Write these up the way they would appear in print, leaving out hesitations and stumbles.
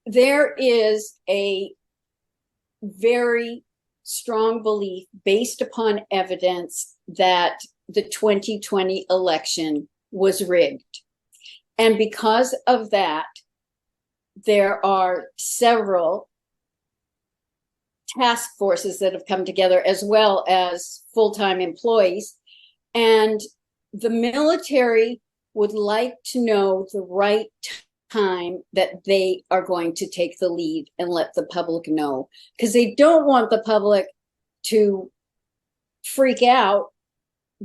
there is a very strong belief based upon evidence that the 2020 election was rigged. And because of that, there are several task forces that have come together, as well as full-time employees. And the military would like to know the right time that they are going to take the lead and let the public know, because they don't want the public to freak out,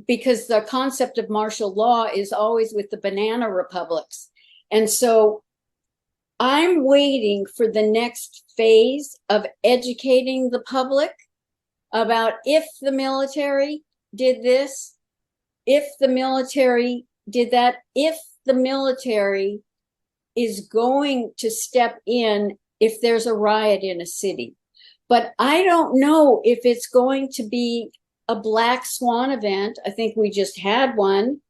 because the concept of martial law is always with the banana republics. And so I'm waiting for the next phase of educating the public about if the military did this, if the military did that, if the military is going to step in if there's a riot in a city. But I don't know if it's going to be a black swan event. I think we just had one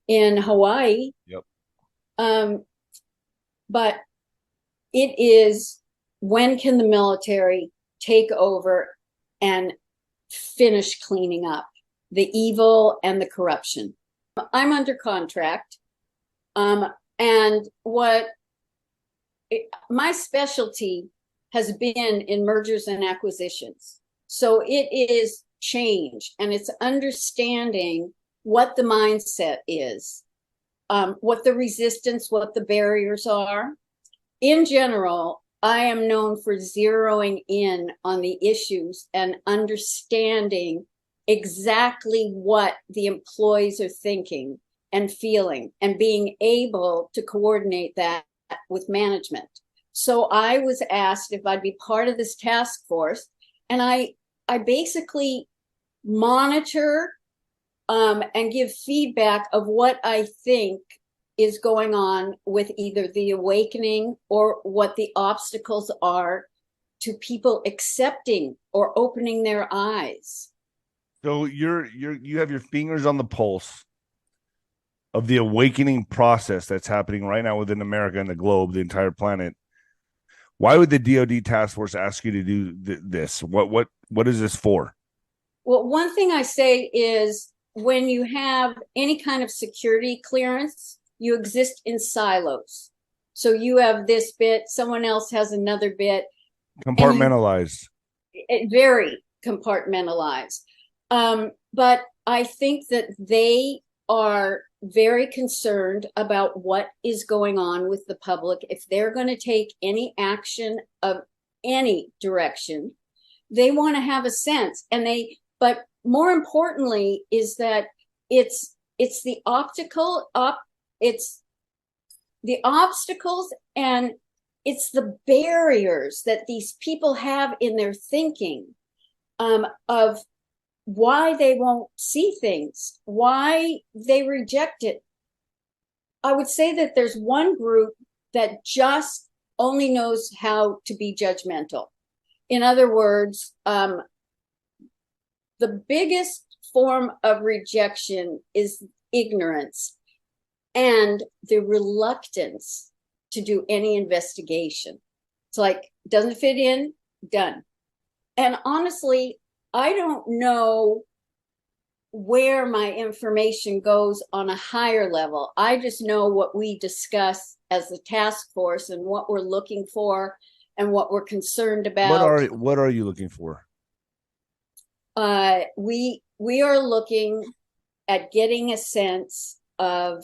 in Hawaii. Yep. But it is, when can the military take over and finish cleaning up the evil and the corruption? I'm under contract. And my specialty has been in mergers and acquisitions. So it is change, and it's understanding what the mindset is, what the resistance, what the barriers are. In general, I am known for zeroing in on the issues and understanding exactly what the employees are thinking and feeling, and being able to coordinate that with management. So I was asked if I'd be part of this task force, and I basically monitor and give feedback of what I think is going on with either the awakening or what the obstacles are to people accepting or opening their eyes. So you have your fingers on the pulse of the awakening process that's happening right now within America and the globe, the entire planet. Why would the DoD task force ask you to do this? What is this for? Well, one thing I say is, when you have any kind of security clearance, you exist in silos. So you have this bit, someone else has another bit. Compartmentalized. Very compartmentalized. But I think that they are very concerned about what is going on with the public. If they're going to take any action of any direction, they want to have a sense. But more importantly is that it's the the obstacles, and it's the barriers that these people have in their thinking, of why they won't see things, why they reject it. I would say that there's one group that just only knows how to be judgmental. In other words, the biggest form of rejection is ignorance and the reluctance to do any investigation. It's like, doesn't fit in, done. And honestly, I don't know where my information goes on a higher level. I just know what we discuss as the task force and what we're looking for and what we're concerned about. What are you looking for? We are looking at getting a sense of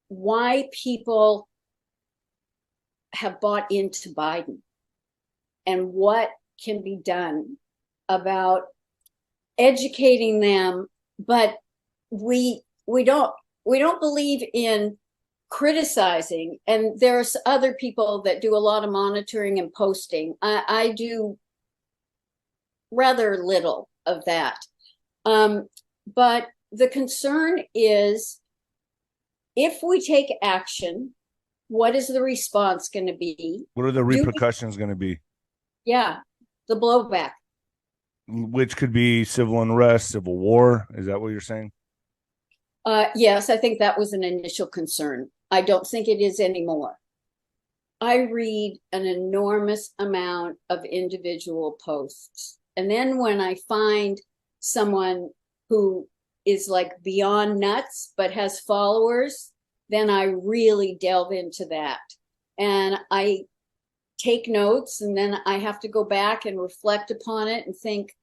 why people have bought into Biden and what can be done about educating them. But we don't believe in criticizing, and there's other people that do a lot of monitoring and posting. I do rather little of that. But the concern is, if we take action, what is the response going to be? What are the repercussions going to be? Yeah, the blowback. Which could be civil unrest, civil war. Is that what you're saying? Yes, I think that was an initial concern. I don't think it is anymore. I read an enormous amount of individual posts. And then when I find someone who is like beyond nuts but has followers, then I really delve into that. And I take notes, and then I have to go back and reflect upon it and think,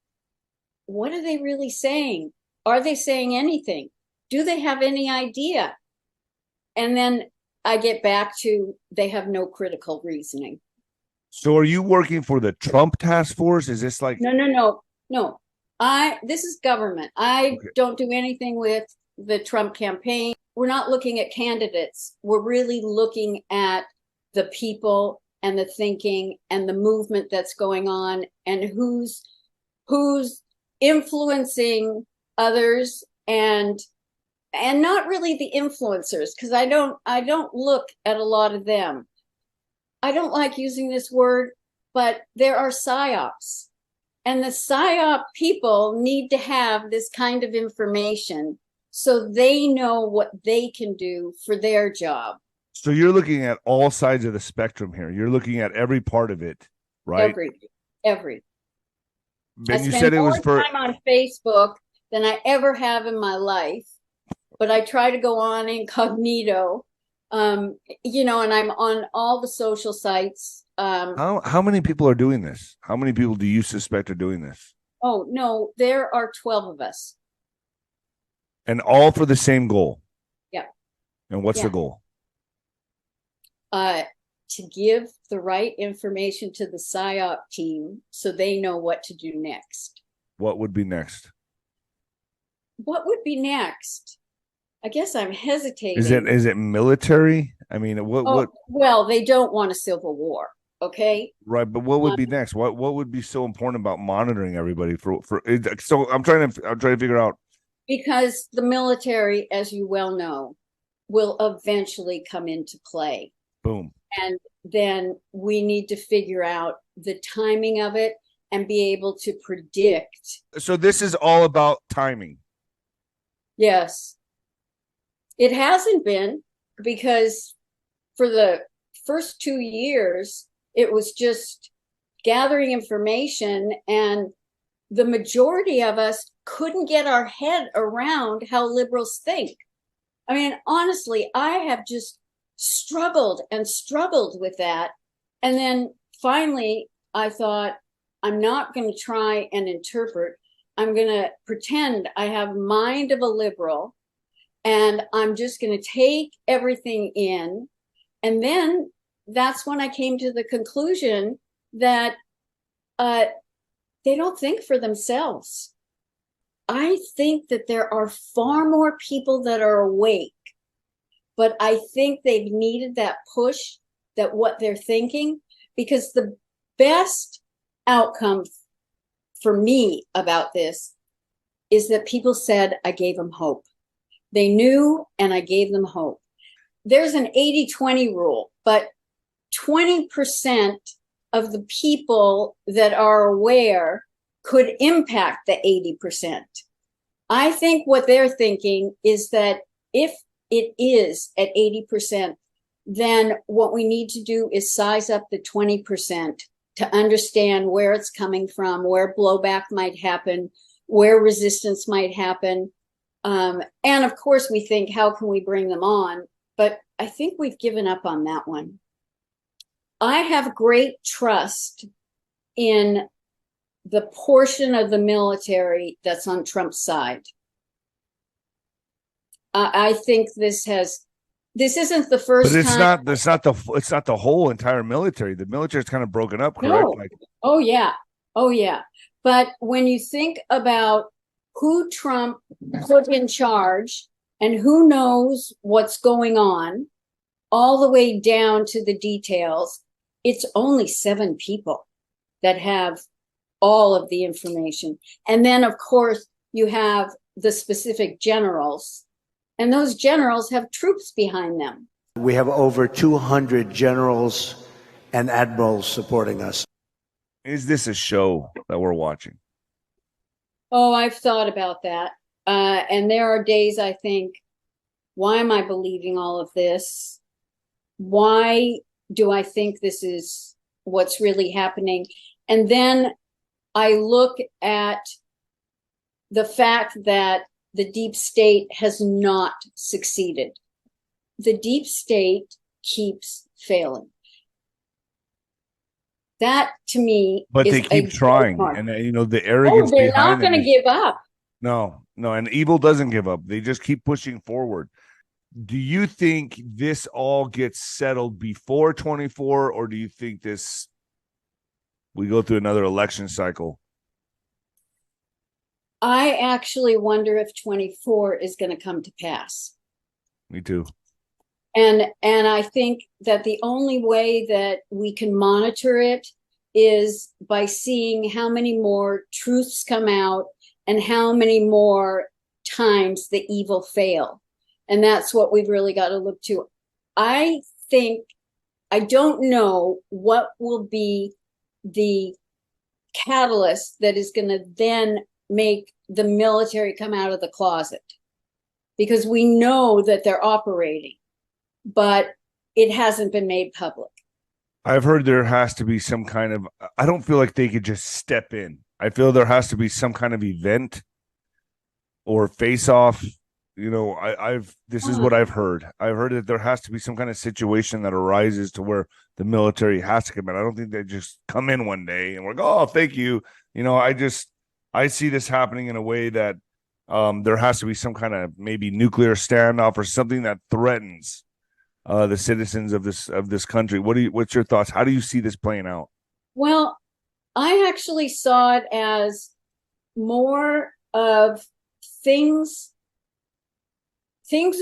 what are they really saying? Are they saying anything? Do they have any idea? And then I get back to they have no critical reasoning. So are you working for the Trump task force? Is this like No. This is government. I don't do anything with the Trump campaign. We're not looking at candidates. We're really looking at the people and the thinking and the movement that's going on, and who's influencing others, and not really the influencers, because I don't look at a lot of them. I don't like using this word, but there are psyops, and the psyop people need to have this kind of information so they know what they can do for their job. So you're looking at all sides of the spectrum here. You're looking at every part of it, right? Every. And you said it was for time on Facebook than I ever have in my life, but I try to go on incognito, and I'm on all the social sites. How many people are doing this? How many people do you suspect are doing this? Oh, no, there are 12 of us. And all for the same goal. Yeah. And what's the goal? To give the right information to the PSYOP team so they know what to do next. What would be next? What would be next? I guess I'm hesitating. Is it military? I mean, what? Well, they don't want a civil war. Okay. Right, but what would be next? What would be so important about monitoring everybody for? So I'm trying to figure out. Because the military, as you well know, will eventually come into play. Boom. And then we need to figure out the timing of it and be able to predict. So this is all about timing. Yes. It hasn't been, because for the first 2 years, it was just gathering information, and the majority of us couldn't get our head around how liberals think. I mean, honestly, I have just struggled with that. And then finally, I thought, I'm not going to try and interpret. I'm going to pretend I have mind of a liberal, and I'm just going to take everything in. And then that's when I came to the conclusion that they don't think for themselves. I think that there are far more people that are awake, but I think they've needed that push, that what they're thinking, because the best outcome for me about this is that people said I gave them hope. They knew, and I gave them hope. There's an 80-20 rule, but 20% of the people that are aware could impact the 80%. I think what they're thinking is that if it is at 80%, then what we need to do is size up the 20% to understand where it's coming from, where blowback might happen, where resistance might happen. And of course, we think, how can we bring them on? But I think we've given up on that one. I have great trust in the portion of the military that's on Trump's side. I think this isn't the first time. But it's not the whole entire military. The military is kind of broken up, correct? No. Oh yeah. But when you think about who Trump put in charge and who knows what's going on, all the way down to the details, it's only 7 people that have all of the information. And then, of course, you have the specific generals, and those generals have troops behind them. We have over 200 generals and admirals supporting us. Is this a show that we're watching? Oh, I've thought about that. And there are days I think, why am I believing all of this? Why do I think this is what's really happening? And then I look at the fact that the deep state has not succeeded. The deep state keeps failing. That to me, but is they keep trying, and the arrogance. They're not going to give up. No, and evil doesn't give up. They just keep pushing forward. Do you think this all gets settled before 24, or do you think we go through another election cycle? I actually wonder if 24 is going to come to pass. Me too. And I think that the only way that we can monitor it is by seeing how many more truths come out and how many more times the evil fail. And that's what we've really got to look to. I don't know what will be the catalyst that is going to then make the military come out of the closet, because we know that they're operating, but it hasn't been made public. I've heard there has to be some kind of, I don't feel like they could just step in. I feel there has to be some kind of event or face off. This is what I've heard. I've heard that there has to be some kind of situation that arises to where the military has to come in. I don't think they just come in one day and we're like, oh, thank you. I see this happening in a way that there has to be some kind of maybe nuclear standoff or something that threatens the citizens of this country. What's your thoughts? How do you see this playing out? Well, I actually saw it as more of things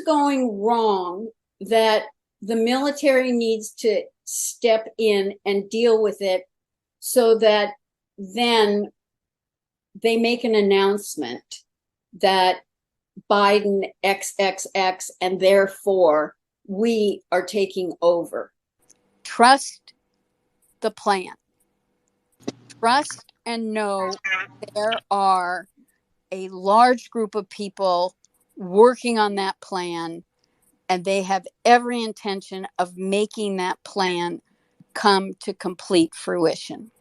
going wrong that the military needs to step in and deal with it, so that then they make an announcement that Biden XXX, and therefore we are taking over. Trust the plan. Trust and know there are a large group of people working on that plan, and they have every intention of making that plan come to complete fruition.